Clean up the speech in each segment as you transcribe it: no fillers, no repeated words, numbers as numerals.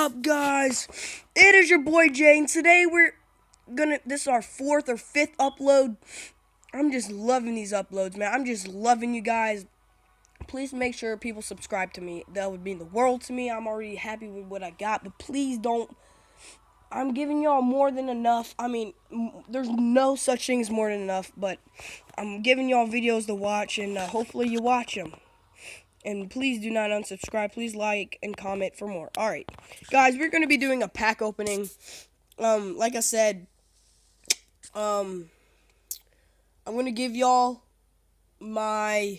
up, guys? It is your boy Jay, and today this is our fourth or fifth upload. I'm just loving these uploads, man. I'm just loving you guys. Please make sure people subscribe to me. That would mean the world to me. I'm already happy with what I got, but please don't. I'm giving y'all more than enough. I mean, there's no such thing as more than enough, but I'm giving y'all videos to watch, and hopefully you watch them. And please do not unsubscribe. Please like and comment for more. Alright, guys, we're going to be doing a pack opening. Like I said, I'm going to give y'all my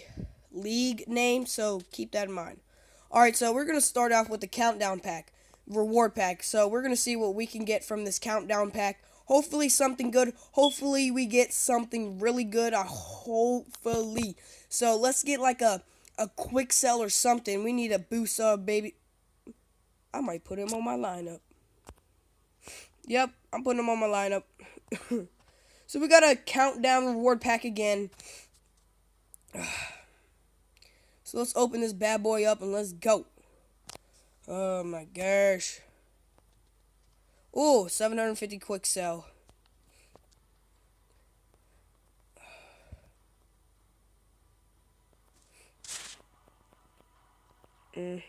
league name, so keep that in mind. Alright, so we're going to start off with the countdown pack, reward pack. So we're going to see what we can get from this countdown pack. Hopefully something good. Hopefully we get something really good. Hopefully. So let's get like a quick sell or something. We need a boost up, baby. I might put him on my lineup. Yep, I'm putting him on my lineup. So we got a countdown reward pack again. So let's open this bad boy up and let's go. Oh my gosh. Ooh, 750 quick sell. Ooh,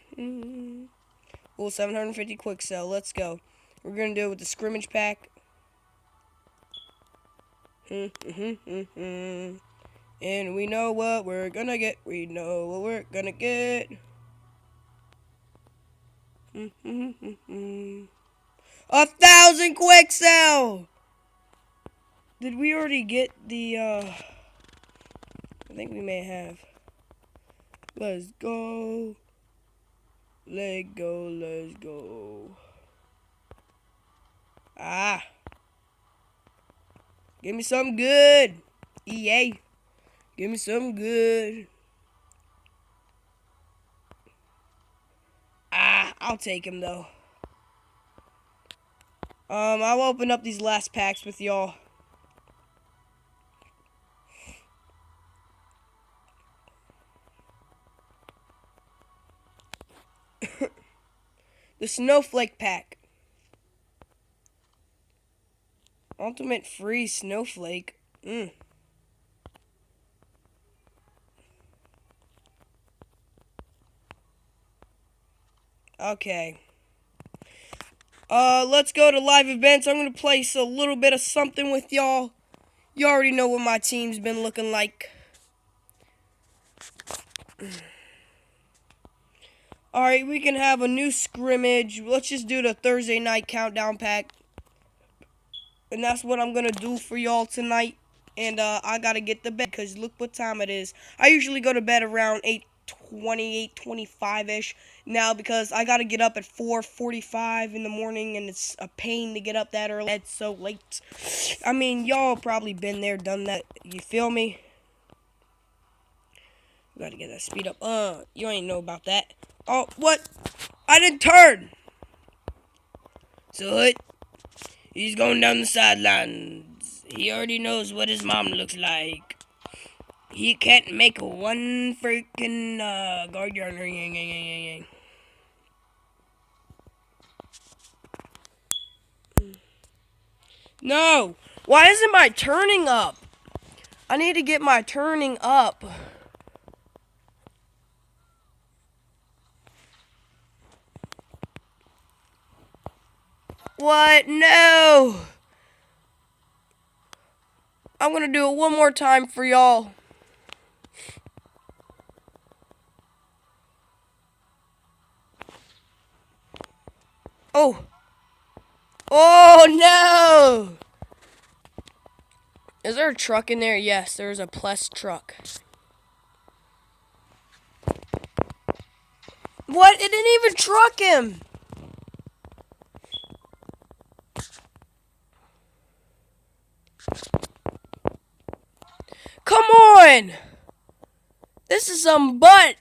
750 quick sell. Let's go. We're gonna do it with the scrimmage pack. And we know what we're gonna get. We know what we're gonna get. 1,000 quick sell. Did we already get the? I think we may have. Let's go. Let's go. Let's go. Ah. Give me something good. EA. Give me something good. Ah, I'll take him though. I'll open up these last packs with y'all. The Snowflake pack. Ultimate free Snowflake. Okay. Let's go to live events. I'm gonna place a little bit of something with y'all. You already know what my team's been looking like. Alright, we can have a new scrimmage. Let's just do the Thursday night countdown pack. And that's what I'm gonna do for y'all tonight. And I gotta get to bed because look what time it is. I usually go to bed around 8:20, 8:25-ish now because I gotta get up at 4:45 in the morning, and it's a pain to get up that early. It's so late. I mean, y'all probably been there, done that. You feel me? Gotta get that speed up. You ain't know about that. Oh, what? I didn't turn. So he's going down the sidelines. He already knows what his mom looks like. He can't make one freaking guard yard. No! Why isn't my turning up? I need to get my turning up. What? No! I'm gonna do it one more time for y'all. Oh! Oh no! Is there a truck in there? Yes, there's a Plus truck. What? It didn't even truck him! Come on! This is some butt!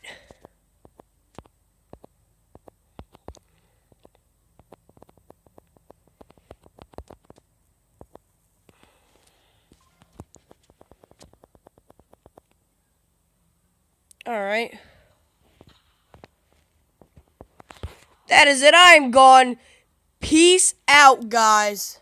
Alright. That is it. I am gone. Peace out, guys.